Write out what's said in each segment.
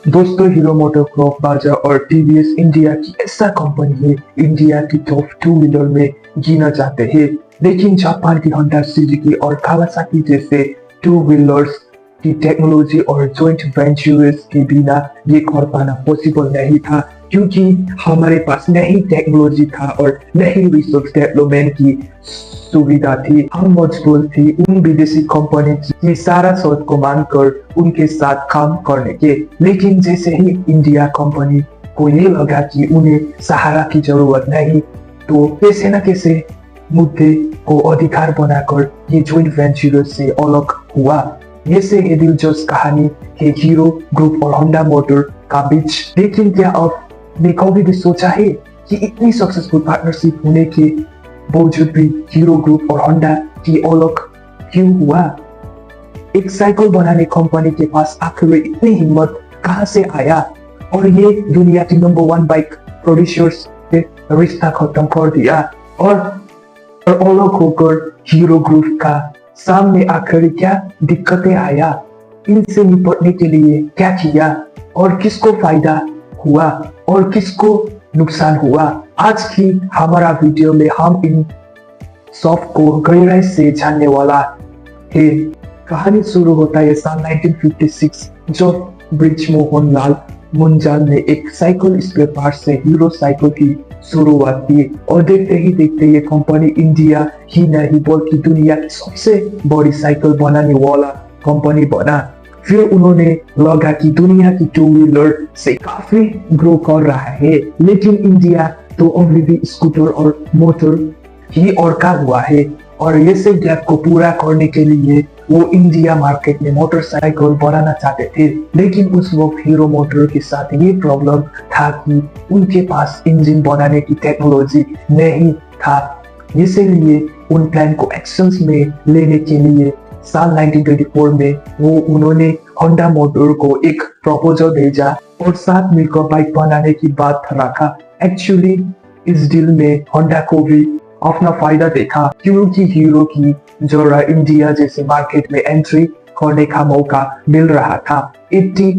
दोस्तों, hero MotoCorp बाजा और टीवीएस इंडिया की ऐसा कंपनी है, इंडिया की टॉप टू व्हीलर में गिना जाते हैं। लेकिन जापान की होंडा, सुजुकी और कावासाकी जैसे टू व्हीलर्स की टेक्नोलॉजी और जॉइंट वेंचर्स के बिना ये कर पाना पॉसिबल नहीं था, क्योंकि हमारे पास नहीं टेक्नोलॉजी था और नहीं रिसर्च डेवलपमेंट की सुविधा थी। हम मजबूर थे उन विदेशी कंपनी की सारा सोच को मानकर उनके साथ काम करने के। लेकिन जैसे ही इंडिया कंपनी को ये लगा कि उन्हें सहारा की जरूरत नहीं, तो कैसे न कैसे मुद्दे को अधिकार बनाकर ये जॉइंट वेंचर से अलग हुआ। ये से ये दिलचस्प कहानी है हीरो ग्रुप और होंडा मोटर का बीच। लेकिन क्या आपने कभी भी सोचा है कि इतनी सक्सेसफुल पार्टनरशिप होने के बावजूद भी हीरो ग्रुप और होंडा की अलग क्यों हुआ? एक साइकिल बनाने कंपनी के पास आखिर इतनी हिम्मत कहां से आया और ये दुनिया की नंबर 1 बाइक प्रोड्यूसर्स से रिश्ता खत्म कर दिया और अलग होकर हीरो ग्रुप का सामने आखिर क्या दिक्कतें आया? इनसे निपटने के लिए क्या किया और किसको फायदा हुआ और किसको नुकसान हुआ? आज की हमारा वीडियो में हम इन सब को गहराई से जानने वाला है। कहानी शुरू होता है साल 1956, जब ब्रिजमोहन लाल मुंजाल ने एक साइकिल स्पेयर पार्ट से हीरो साइकिल की शुरुआत की और देखते ही देखते ये कंपनी इंडिया ही नहीं बल्कि दुनिया की सबसे बड़ी साइकिल बनाने वाला कंपनी बना। फिर उन्होंने लगा कि दुनिया की टू व्हीलर से काफी ग्रो कर रहा है, लेकिन इंडिया तो अभी भी स्कूटर और मोटर ही और का हुआ है और ये से गैप को पूरा करने के लिए वो इंडिया मार्केट में मोटरसाइकिल बनाना चाहते थे। लेकिन उस वक्त हीरो मोटर के साथ ये प्रॉब्लम था कि उनके पास इंजन बनाने की टेक्नोलॉजी नहीं था। इसीलिए उन प्लान को एक्शंस में लेने के लिए साल 1924 में उन्होंने होंडा मोटर को एक प्रपोजल भेजा और साथ मिलकर बाइक बनाने की बात रखा। एक्चुअली इस डील में होंडा को भी अपना फायदा देखा, क्योंकि हीरो की जरा इंडिया जैसे मार्केट में एंट्री करने का मौका मिल रहा था। 80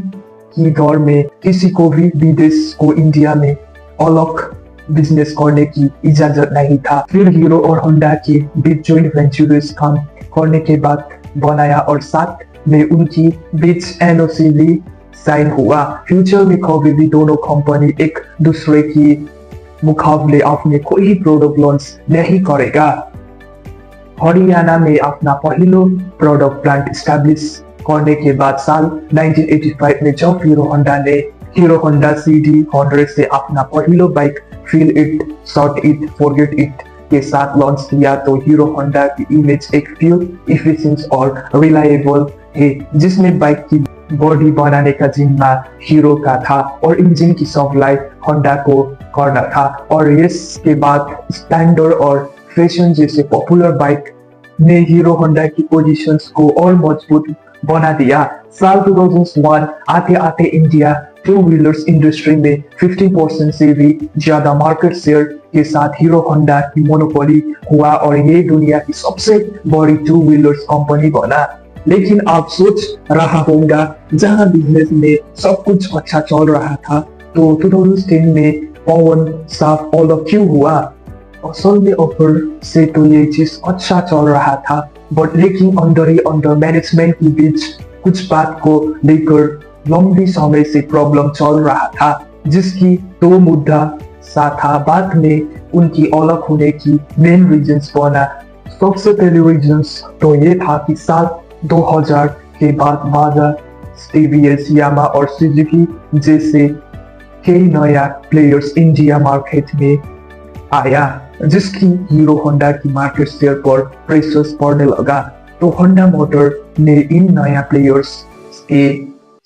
की दौर में किसी को भी विदेश को इंडिया में अलग बिजनेस करने की इजाजत नहीं था। फिर हीरो और होंडा के बीच जॉइंट वेंचर्स काम करने के बाद बनाया और साथ में उनकी बीच एनओसी भी साइन हुआ। फ्यूचर में कभी भी दोनों कंपनी एक दूसरे की मुकाबले अपने कोई प्रोडक्ट लॉन्च नहीं करेगा। हरियाणा में अपना पहला प्रोडक्ट प्लांट स्टैब्लिश करने के बाद साल 1985 में जब हीरो होंडा CD 100 से अपना पहला bike feel it, shot it, forget it के साथ लॉन्च किया, तो हीरो होंडा की इमेज एक फ्यूल एफिशिएंट और रिलायबल है, जिसमें बाइक की बॉडी बनाने का जिम्मा हीरो का था और इंजन की सप्लाई होंडा को करना था। और इसके बाद स्टैंडर्ड और फैशन जैसे पॉपुलर बाइक ने हीरो होंडा की पोजीशंस को और मजबूत बना दिया। साल 2001 आते आते इंडिया टू व्हीलर्स इंडस्ट्री में 50% से भी ज्यादा मार्केट शेयर के साथ हीरो होंडा की मोनोपोली हुआ और ये दुनिया की सबसे बड़ी टू व्हीलर्स कंपनी बना। लेकिन आप सोच रहा होगा, जहां बिजनेस में सब कुछ अच्छा चल रहा था, तो 2010 में पवन साफ अलग क्यों हुआ? असल में ऑफर से तो ये चीज अच्छा चल रहा था, बट लेकिन अंडर मैनेजमेंट के बीच कुछ बात को लेकर लंबी समय से प्रॉब्लम चल रहा था, जिसकी दो मुद्दा सा था। बाद में उनकी अलग होने की मेन रीजंस बना। सबसे पहले रीजंस तो ये था कि साल 2000 के बाद माजा, टीवीएस, यामा और सुजुकी जैसे कई नया प्लेयर्स इंडिया मार्केट में आया, जिसकी हीरो होंडा की मार्केट शेयर पर प्रेशर पड़ने लगा। तो होंडा मोटर ने इन नया प्लेयर्स के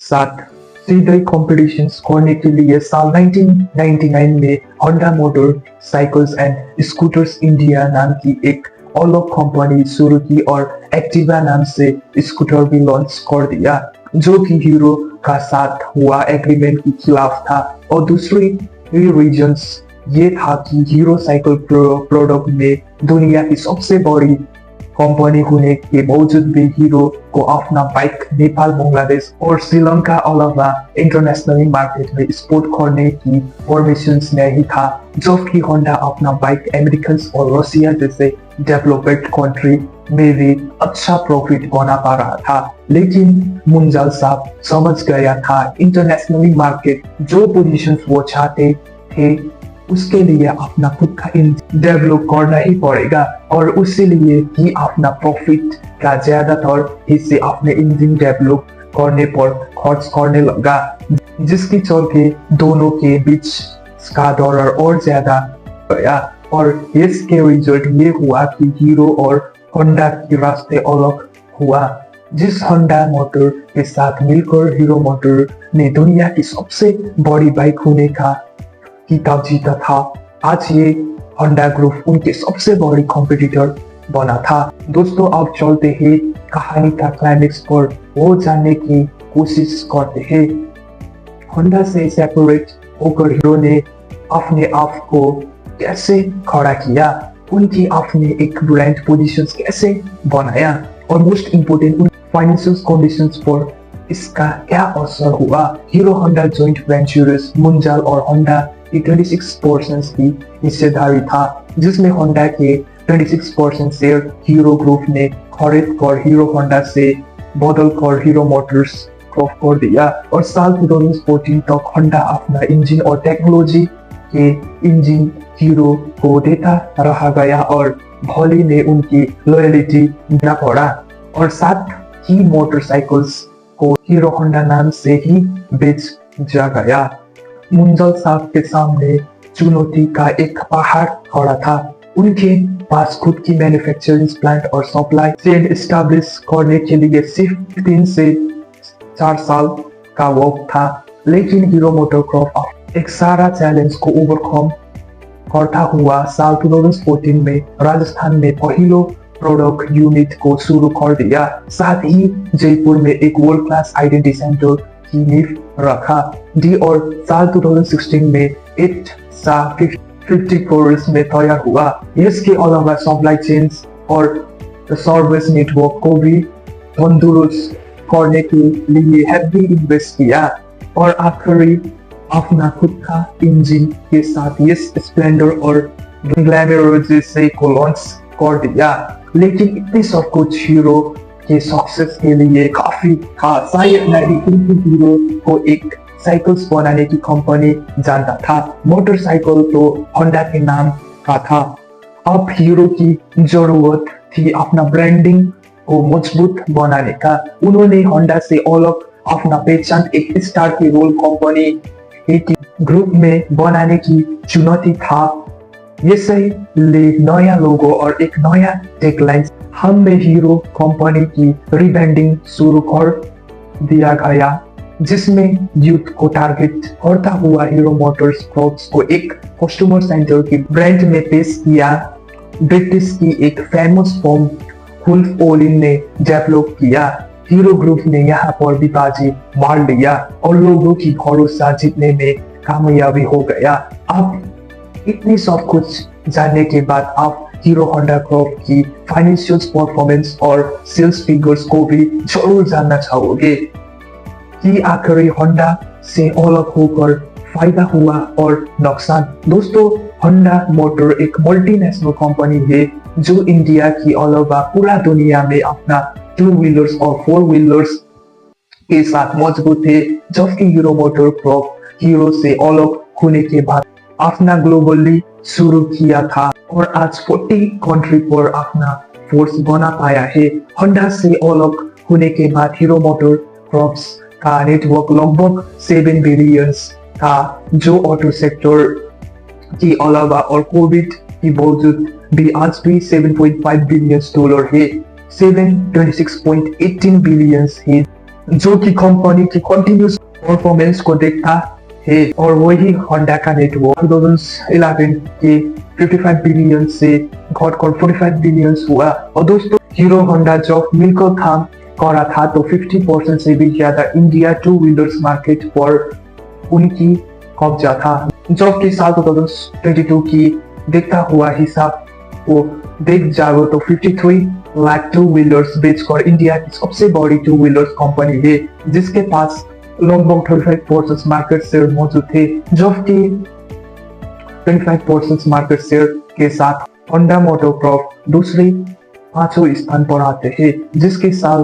साथ सीधे कॉम्पिटिशन करने के लिए साल 1999 में Honda motor cycles and scooters India नाम की एक अलग कंपनी शुरू की और एक्टिवा नाम से स्कूटर भी लॉन्च कर दिया, जो कि हीरो का साथ हुआ एग्रीमेंट के खिलाफ था। और दूसरी रीजंस ये था कि हीरो साइकिल प्रोडक्ट में दुनिया की सबसे बड़ी कंपनी होने के बावजूद भी हीरो को अपना बाइक नेपाल, बांग्लादेश और श्रीलंका अलावा इंटरनेशनल मार्केट में एक्सपोर्ट करने की परमिशन नहीं था, जबकि होंडा अपना बाइक अमेरिकन और रशिया जैसे डेवलप्ड कंट्री में भी अच्छा प्रॉफिट बना पा रहा था। लेकिन मुंजाल साहब समझ गया था इंटरनेशनल मार्केट जो पोजीशन वो चाहते थे उसके लिए अपना खुद का इंजन डेवलप करना ही पड़ेगा और उसी लिए ही अपना प्रॉफिट का ज्यादातर हिस्से अपने इंजन डेवलप करने पर खर्च करने लगा, जिसके चलते दोनों के बीच का डॉलर और ज्यादा गया और इसके रिजल्ट ये हुआ कि हीरो और होंडा के रास्ते अलग हुआ। जिस होंडा मोटर के साथ मिलकर हीरो मोटर ने दुनिया की सबसे बड़ी बाइक होने का खिताब जीता था, आज ये होंडा ग्रुप उनके सबसे बड़ी कॉम्पिटिटर बना था। दोस्तों अब चलते हैं कहानी का क्लाइमेक्स पर, वो जानने की कोशिश करते हैं। होंडा से सेपरेट होकर हीरो ने अपने आप को कैसे खड़ा किया, उनकी अपने एक ब्रांड पोजीशन कैसे बनाया और मोस्ट इम्पोर्टेंट उन फाइनेंशियल कंडीशंस पर इसका क्या असर हुआ। Hero Honda joint ventures Munjal और होंडा की 26% की हिस्सेदारी था, जिसमें होंडा के 26% शेयर हीरो ग्रुप ने खरीद कर हीरो होंडा से बदल कर हीरो मोटर्स ग्रुप कर दिया और साल 2014 तक होंडा अपना इंजन और टेक्नोलॉजी के इंजन हीरो को देता रहा गया और भले में उनकी लॉयल्टी देना पड़ा और साथ ही मोटरसाइकिल्स को हीरो होंडा नाम से ही बेच जा गया। मुंजाल साहब के सामने चुनौती का एक पहाड़ खड़ा था। उनके पास खुद की मैन्युफैक्चरिंग प्लांट और सप्लाई चेन एस्टैब्लिश करने के लिए सिर्फ 3 से 4 साल का वक्त था, लेकिन हीरो मोटर क्रॉप एक सारा चैलेंज को ओवरकम करता हुआ साल 2014 में राजस्थान में पहलो प्रोडक्ट यूनिट को शुरू कर दिया। साथ ही जयपुर में एक वर्ल्ड क्लास आइडेंटिटी सेंटर की नींव रखा डी और साल 2016 में 850 करोड़ में तैयार हुआ। इसके अलावा सप्लाई चेन और सर्विस नेटवर्क को भी तंदुरुस्त करने के लिए हैवी इन्वेस्ट किया और आखिरी अपना खुद का इंजन के साथ ये स्प्लेंडर और ग्लैमर जैसे को लॉन्च कर दिया। लेकिन इतनी सब कुछ हीरो के सक्सेस के लिए काफी था, शायद नहीं हीरो को एक साइकिल्स बनाने की कंपनी जानता था, मोटरसाइकिल तो होंडा के नाम का था। अब हीरो की जरूरत थी अपना ब्रांडिंग को मजबूत बनाने का। उन्होंने होंडा से अलग अपना पहचान एक स्टार की रोल कंपनी एक ग्रुप में बनाने की चुनौती था। ये सही ले नया लोगो और एक नया टेकलाइन हमने हीरो कंपनी की रिब्रांडिंग शुरू कर दिया गया, जिसमें यूथ को टारगेट करता हुआ हीरो मोटर्स क्रॉप्स को एक कस्टमर सेंटर की ब्रांड में पेश किया। ब्रिटिश की एक फेमस फॉर्म वुल्फ ओलिन ने डेवलप किया। हीरो ग्रुप ने यहाँ पर भी बाजी मार लिया और लोगों की भरोसा जीतने में कामयाबी हो गया। अब इतनी सब कुछ जानने के बाद आप हीरो होंडा ग्रुप की फाइनेंशियल परफॉर्मेंस और सेल्स फिगर्स को भी जरूर जानना चाहोगे कि आखिर होंडा से अलग होकर फायदा हुआ और नुकसान। दोस्तों, होंडा मोटर एक मल्टीनेशनल कंपनी है जो इंडिया की अलावा पूरा दुनिया में अपना 2 व्हीलर्स और 4 व्हीलर्स के साथ मजबूत है, जबकि हीरो मोटर ग्रुप हीरो से अलग होने के बाद अपना ग्लोबली शुरू किया था और आज 40 कंट्री पर अपना फोर्स बना पाया है। होंडा से अलग होने के बाद हीरो मोटर ग्रुप्स का नेटवर्क लगभग 7 बिलियन था, जो ऑटो सेक्टर के अलावा और कोविड के बावजूद भी आज भी $7.5 बिलियन है, 726.18 बिलियन है, जो कि कंपनी की कंटिन्यूस परफॉर्मेंस को देखता है। और वही होंडा का नेटवर्क 2011 के 55 बिलियन से घटकर 45 बिलियन हुआ। और दोस्तों, हीरो होंडा जब मिलकर काम करा था तो 50% से भी ज्यादा इंडिया 2 व्हीलर्स मार्केट पर उनकी कब्जा था, जबकि साल 2022 की देखता हुआ हिसाब को देख जाओ तो 53 लाख टू व्हीलर्स बेचकर इंडिया की सबसे बड़ी टू व्हीलर्स कंपनी है, जिसके पास लगभग 35% मार्केट शेयर मौजूद थे, जबकि 25% मार्केट शेयर के साथ होंडा मोटोकॉर्प दूसरे 5वें स्थान पर आते हैं, जिसके साल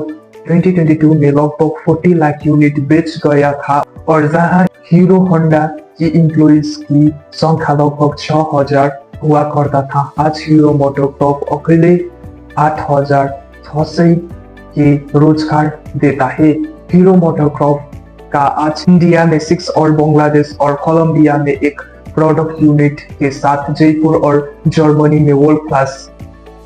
2022 में लगभग 40 लाख यूनिट बेच गया था, और जहां हीरो होंडा की एम्प्लॉइज की संख्या लगभग 6000 हुआ करता था, आज हीरो मोटोकॉर्प अकेले 8600 के रोजगार देता है। हीरो मोटोकॉर्प का आज इंडिया में 6 और बांग्लादेश और कोलंबिया में एक प्रोडक्ट यूनिट के साथ जयपुर और जर्मनी में वर्ल्ड क्लास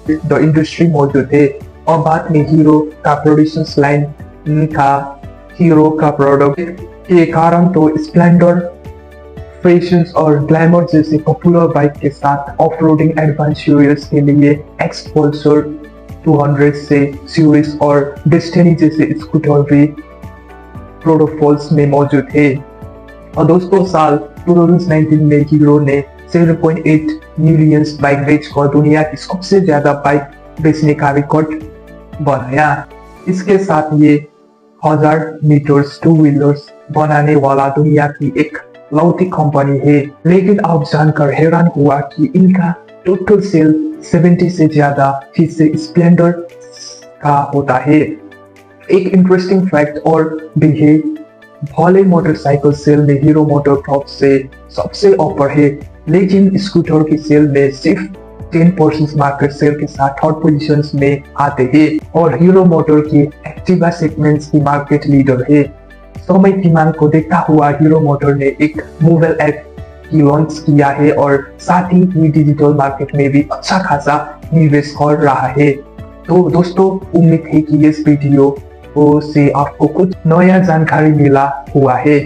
द इंडस्ट्री मौजूद है। और बाद में हीरो का प्रोडक्शन लाइन का हीरो का प्रोडक्ट के कारण तो स्प्लेंडर, फैशन और ग्लैमर जैसे पॉपुलर बाइक के साथ ऑफ रोडिंग एडवेंचर्स के लिए एक्सपल्सर 200 से सीरीज और डेस्टिनी जैसे स्कूटर भी प्रोटोफॉल्स में मौजूद है। और दोस्तों साल 2019 में हीरो ने 7.8 मिलियन बाइक बेचकर दुनिया की सबसे ज्यादा बाइक बेचने का रिकॉर्ड बनाया। इसके साथ ये 1000 मीटर्स टू व्हीलर्स बनाने वाला दुनिया की एक लौती कंपनी है। लेकिन अब जानकर हैरान हुआ कि इनका टोटल सेल 70 से ज्यादा हिस्से स्प्लेंडर का होता है। एक इंटरेस्टिंग फैक्ट और भी है, भले मोटरसाइकिल सेल में हीरो मोटोकॉर्प से सबसे ऊपर है, लेकिन स्कूटर की सेल में सिर्फ 10% मार्केट शेयर के साथ थर्ड पोजीशन में आते हैं, और हीरो मोटर की एक्टिवा सेगमेंट्स की मार्केट लीडर है। समय की मांग को देखता हुआ हीरो मोटर ने एक मोबाइल ऐप की लॉन्च किया है, और साथ ही डिजिटल मार्केट में भी अच्छा खासा निवेश कर रहा है। तो दोस्तों उम्मीद है कि इस वीडियो से आपको कुछ नया जानकारी मिला हुआ है।